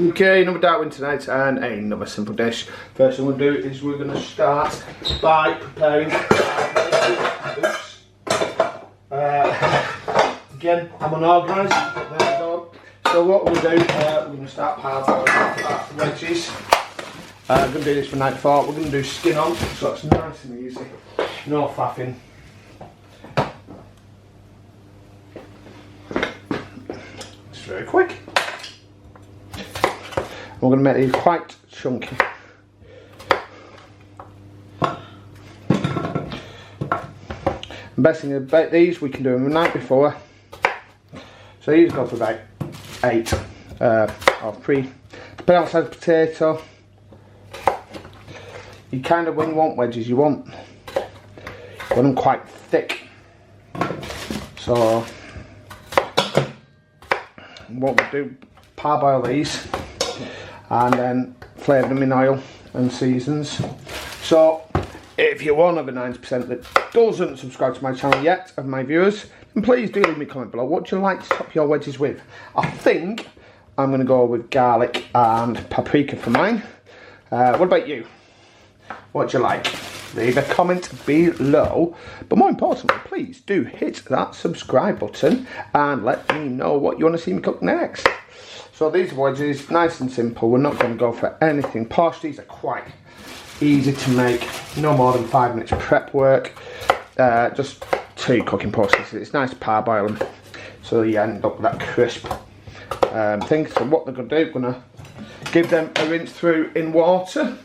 Okay, another dark winter night and another simple dish. First thing we'll do is we're going to start by preparing. Again, I'm unorganised. There we go. So what we'll do, we're going to start parboiling the wedges. I'm going to do this for night before. We're going to do skin on, so it's nice and easy. No faffing. It's very quick. We're going to make these quite chunky. The best thing about these, we can do them the night before. So these go for about 8 or 3. Depending on the size of potato. You kind of, when you want wedges, you want them quite thick. So what we'll do, parboil these and then flavour them in oil and seasons. So if you're one of the 90% that doesn't subscribe to my channel yet, of my viewers, then please do leave me a comment below. What do you like to top your wedges with? I think I'm going to go with garlic and paprika for mine. What about you? What do you like? Leave a comment below. But more importantly, please do hit that subscribe button and let me know what you want to see me cook next. So these wedges, nice and simple. We're not going to go for anything posh. These are quite easy to make. No more than 5 minutes prep work. Just 2 cooking processes. It's nice to parboil them so you end up with that crisp thing. So what they're going to do, we're going to give them a rinse through in water.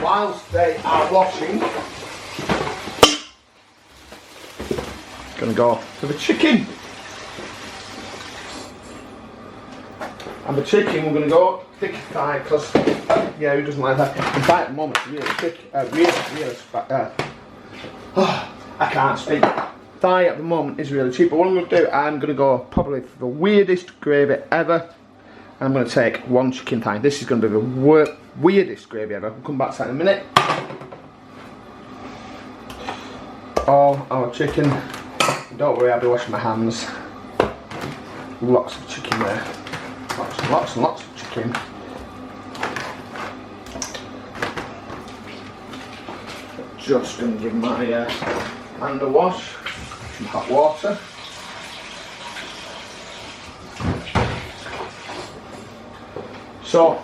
Whilst they are washing, gonna go for the chicken. And the chicken we're gonna go thick thigh because yeah, who doesn't like that? In fact, at the moment it's really thick, I can't speak. Thigh at the moment is really cheap, but what I'm gonna do, I'm gonna go probably for the weirdest gravy ever. I'm going to take 1 chicken thigh. This is going to be the weirdest gravy ever. We'll come back to that in a minute. All our chicken. Don't worry, I'll be washing my hands. Lots of chicken there. Lots and lots and lots of chicken. Just going to give my hand a wash. Some hot water. So,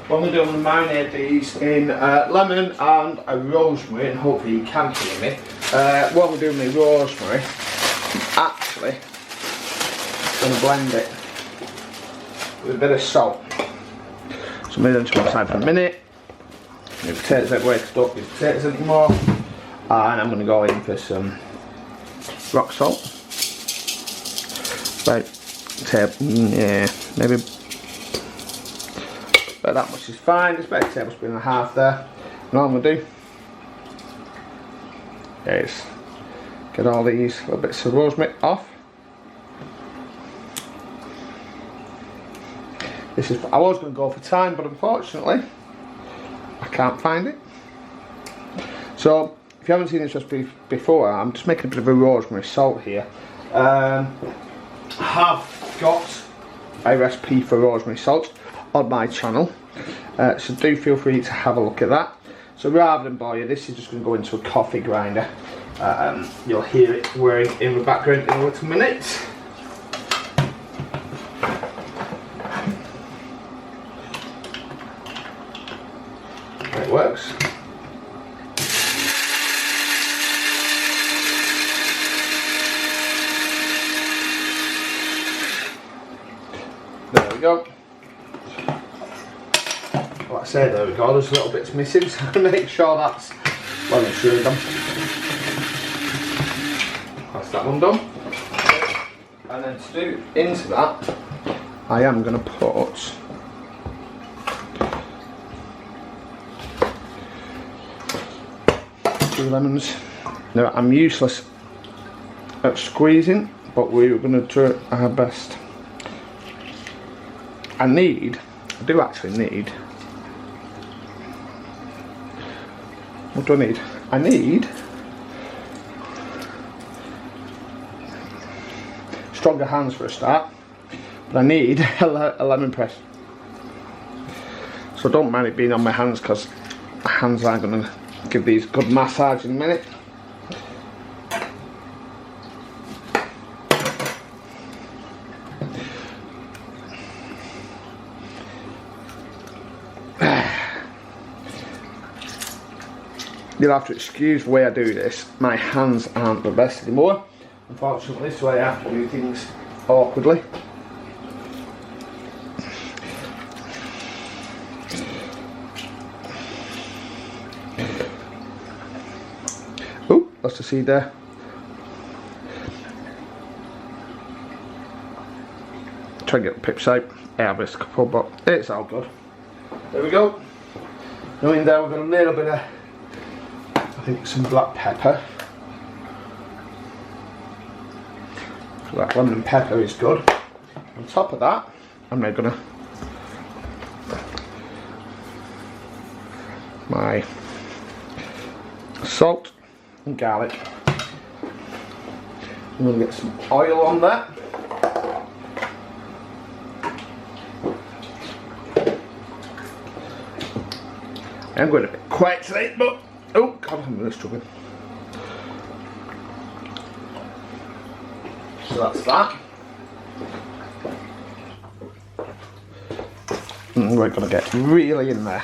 what I'm going to do, I'm going to marinate these in lemon and a rosemary, and hopefully you can hear me. What I'm doing with rosemary, I'm actually going to blend it with a bit of salt. So I'm moving to one side for a minute. The potatoes out of the way because I don't use potatoes anymore. And I'm going to go in for some rock salt. About, yeah, maybe. But that much is fine. There's about a tablespoon and a half there. And all I'm going to do is get all these little bits of rosemary off. This is, I was going to go for thyme, but unfortunately I can't find it. So if you haven't seen this recipe before, I'm just making a bit of a rosemary salt here. I have got a recipe for rosemary salt on my channel, so do feel free to have a look at that. So rather than boil, this is just going to go into a coffee grinder. You'll hear it whirring in the background in a little minute. It works. There we go. Like I say, there we go, there's little bits missing, so make sure that's well and truly done. That's that one done. And then to do into that, I am going to put two lemons. Now I'm useless at squeezing, but we're going to try our best. I do actually need, what do I need? I need stronger hands for a start, but I need a lemon press. So don't mind it being on my hands, because my hands are going to give these a good massage in a minute. You'll have to excuse the way I do this. My hands aren't the best anymore. Unfortunately, this way I have to do things awkwardly. Oh, lost a seed there. Try and get the pips out. Yeah, I've missed a couple, but it's all good. There we go. Now in there we've got a little bit of, I think, some black pepper. That lemon pepper is good. On top of that, I'm now gonna my salt and garlic. I'm gonna get some oil on that. I'm going a bit quiet today, but oh god, I'm really struggling. So that's that. And we're going to get really in there.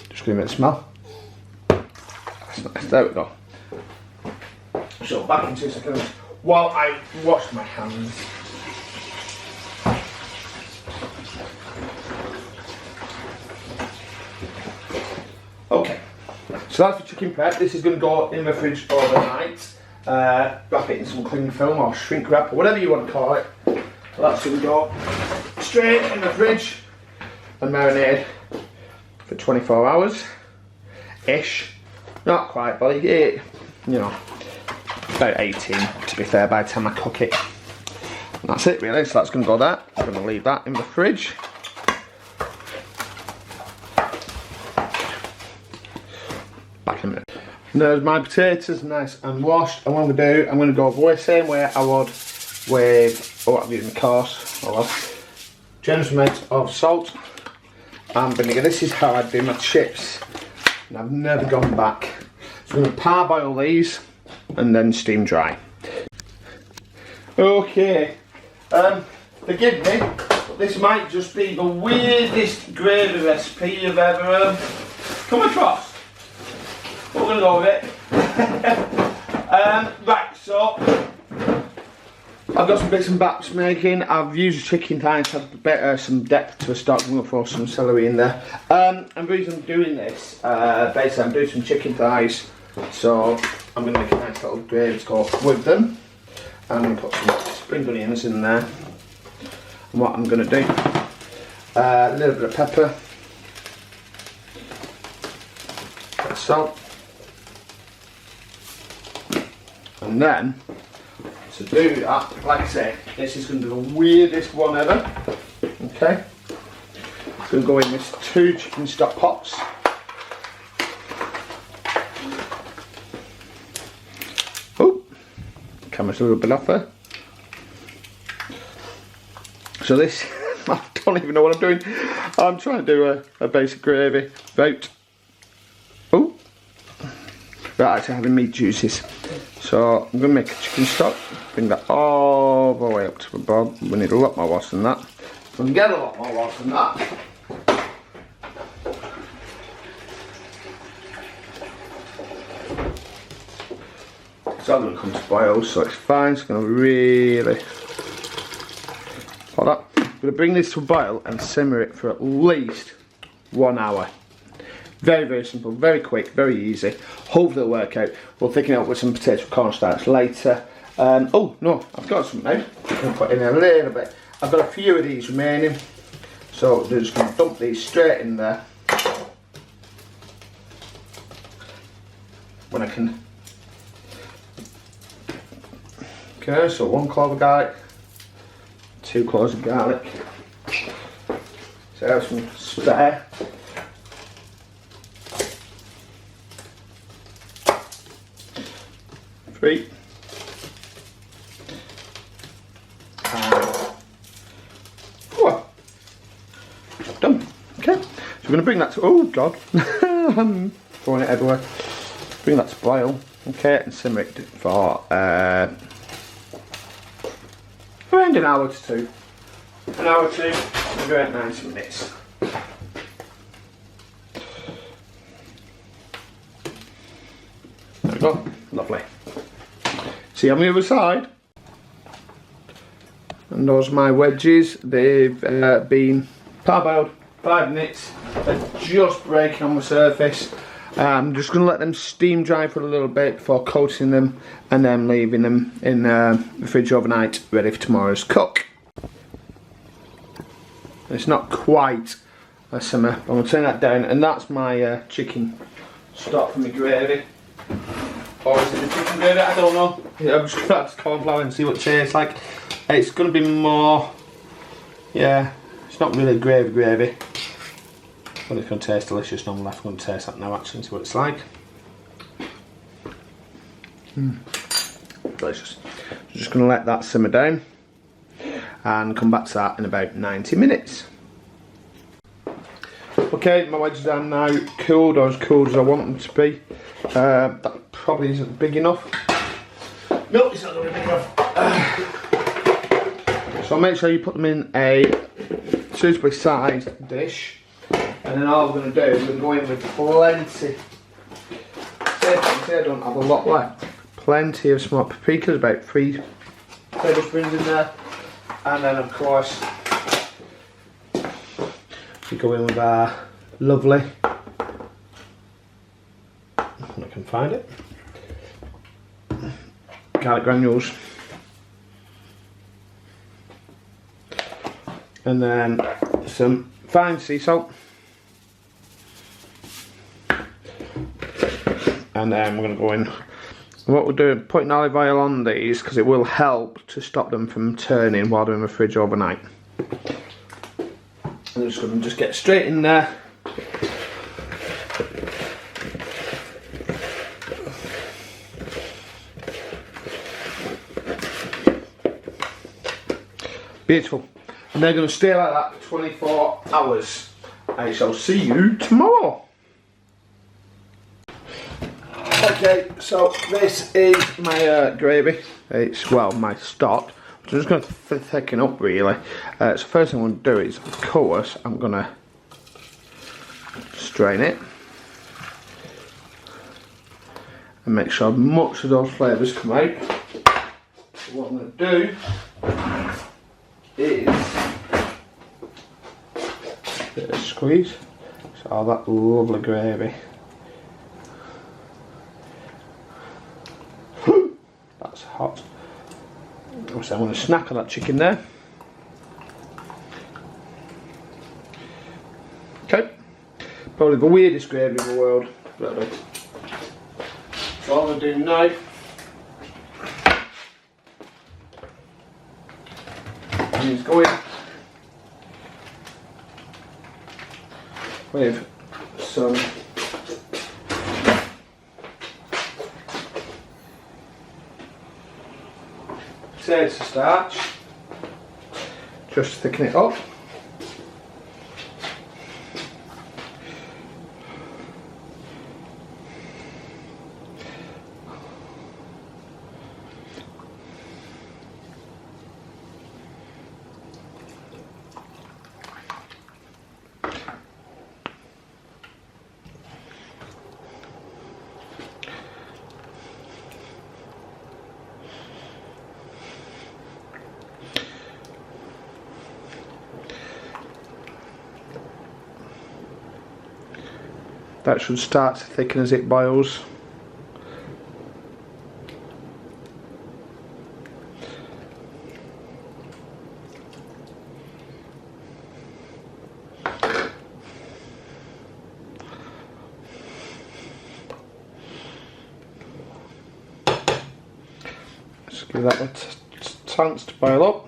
Just give it a smell. That's nice. There we go. So back in 2 seconds while I wash my hands. Okay, so that's the chicken prep. This is going to go in the fridge overnight. Wrap it in some cling film or shrink wrap or whatever you want to call it. So that's going to go straight in the fridge and marinate for 24 hours ish. Not quite, but you know, about 18 to be fair by the time I cook it. And that's it really, so that's going to go there. I'm going to leave that in the fridge. Back in a minute. And there's my potatoes, nice and washed. And what I'm going to do, I'm going to go the same way I would with, what I've used in the course, generous amount of salt and vinegar. This is how I do my chips, and I've never gone back. So I'm going to parboil these and then steam dry. Okay, forgive me, but this might just be the weirdest gravy recipe you've ever come across. But we're going to go with it. Right, so I've got some bits and bats making. I've used chicken thighs to have some depth to a stock. I'm going to throw some celery in there. And the reason I'm doing this, basically I'm doing some chicken thighs, so I'm going to make a nice little gravy to go with them. And I'm going to put some spring onions in there. And what I'm going to do, a little bit of pepper, a bit of salt, and then to do that, like I say, this is going to be the weirdest one ever. Okay, it's going to go in this 2 chicken stock pots. Oh, camera's a little bit off there. So this, I don't even know what I'm doing. I'm trying to do a basic gravy. About, oh, right, actually having meat juices. So I'm going to make a chicken stock, bring that all the way up to the bottom. We need a lot more water than that. If we can get a lot more water than that, it's all going to come to boil, so it's fine. It's going to really hold up. I'm going to bring this to a boil and simmer it for at least 1 hour. Very, very simple, very quick, very easy. Hopefully it'll work out. We'll thicken it up with some potato cornstarch later. Oh no, I've got some now. I'm going to put in a little bit. I've got a few of these remaining, so I'm just going to dump these straight in there. When I can. Okay, so 1 clove of garlic, 2 cloves of garlic. So I have some spare. Three. Done. Okay, so we're going to bring that to, oh god, I'm throwing it everywhere. Bring that to boil, okay, and simmer it for around an hour to 2. An hour or 2, maybe about 90 minutes. There we go, lovely. See on the other side. And those are my wedges, they've been parboiled 5 minutes, they're just breaking on the surface. I'm just going to let them steam dry for a little bit before coating them and then leaving them in the fridge overnight ready for tomorrow's cook. It's not quite a simmer, but I'm going to turn that down, and that's my chicken stock for my gravy. Or is it the chicken gravy? I don't know. I'm just going to add corn flour and see what it tastes like. It's going to be more, yeah, it's not really gravy. But it's going to taste delicious. I'm going to taste that now actually and see what it's like. Delicious. So just going to let that simmer down and come back to that in about 90 minutes. Okay, my wedges are now cooled, or as cooled as I want them to be. That probably isn't big enough. No, it's not going to be big enough. So make sure you put them in a suitably sized dish. And then all we're going to do is we're going to go in with plenty. Say I don't have a lot left. Plenty of smoked paprikas, about 3 tablespoons in there. And then of course, we go in with our lovely, if I can find it, garlic granules. And then some fine sea salt. And then we're going to go in. What we're doing, putting olive oil on these because it will help to stop them from turning while they're in the fridge overnight. I'm just going to get straight in there. Beautiful. And they're going to stay like that for 24 hours. I shall see you tomorrow. Okay, so this is my gravy. It's, well, my stock. I'm just going to thicken up really. So first thing I'm going to do is, of course, I'm going to strain it. And make sure much of those flavours come out. So what I'm going to do is a bit of squeeze. So all that lovely gravy. That's hot. So I'm going to snack on that chicken there. Okay. Probably the weirdest gravy in the world. Really. So all I'm going to do now is go in with some potatoes to starch, just thicken it up. That should start to thicken as it boils. Just give that a chance to boil up.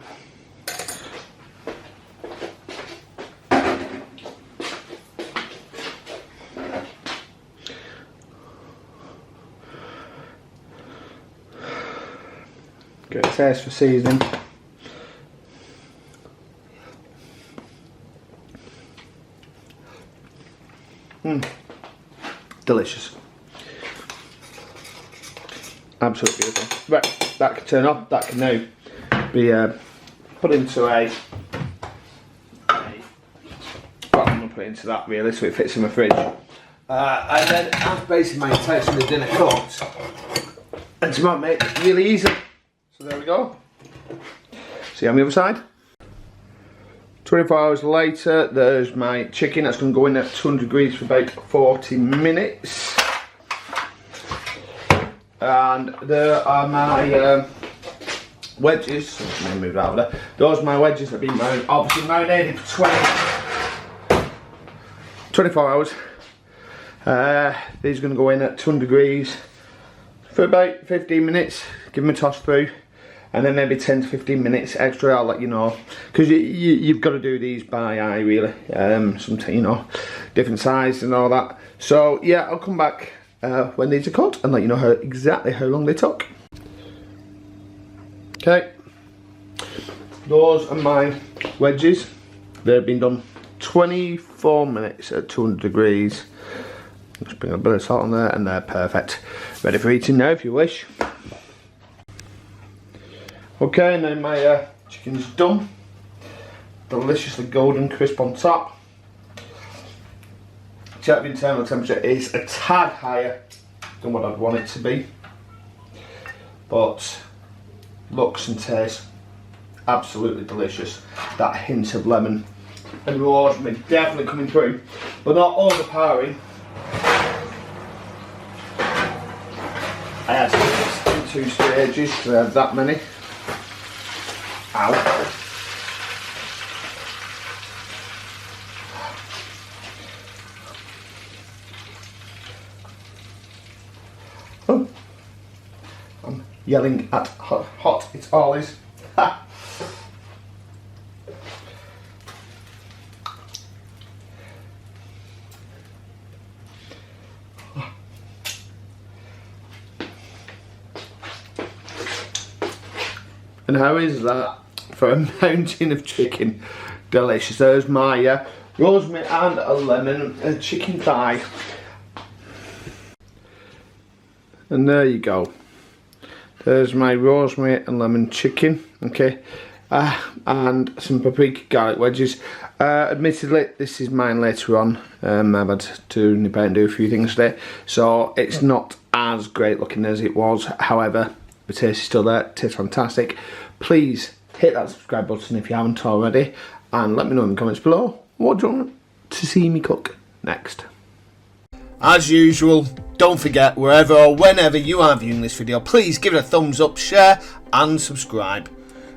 Get a taste for seasoning. Delicious. Absolutely beautiful. Right, that can turn off. That can now be put into a. Well, I'm gonna put it into that really, so it fits in my fridge. And then that's basically my taste of the dinner cooked. And tomorrow make it really easy. So there we go. See on the other side. 24 hours later, there's my chicken. That's going to go in at 200 degrees for about 40 minutes. And there are my wedges. Let me move out of there. Those are my wedges that have been obviously marinated for 24 hours. These are going to go in at 200 degrees for about 15 minutes. Give them a toss through. And then maybe 10 to 15 minutes extra, I'll let you know. Because you've got to do these by eye, really. Sometimes, you know, different size and all that. So, yeah, I'll come back when these are cooked and let you know exactly how long they took. Okay. Those are my wedges. They've been done 24 minutes at 200 degrees. Just bring a bit of salt on there and they're perfect. Ready for eating now if you wish. Okay, and then my chicken's done. Deliciously golden crisp on top. Check the internal temperature is a tad higher than what I'd want it to be. But looks and tastes absolutely delicious. That hint of lemon and rosemary definitely coming through, but not overpowering. I had to do this in 2 stages because I had that many. Ow. Oh. I'm yelling at hot it all is. Ha. And how is that for a mountain of chicken? Delicious. There's my rosemary and a lemon chicken thigh. And there you go. There's my rosemary and lemon chicken. Okay. And some paprika garlic wedges. Admittedly, this is mine later on. I've had to nip out and do a few things today. So it's not as great looking as it was. However, the taste is still there. It tastes fantastic. Please hit that subscribe button if you haven't already, and let me know in the comments below what do you want to see me cook next. As usual, don't forget, wherever or whenever you are viewing this video, please give it a thumbs up, share and subscribe.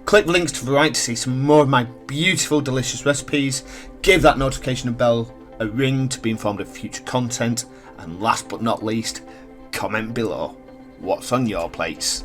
Click the links to the right to see some more of my beautiful delicious recipes. Give that notification bell a ring to be informed of future content, and last but not least, comment below what's on your plates.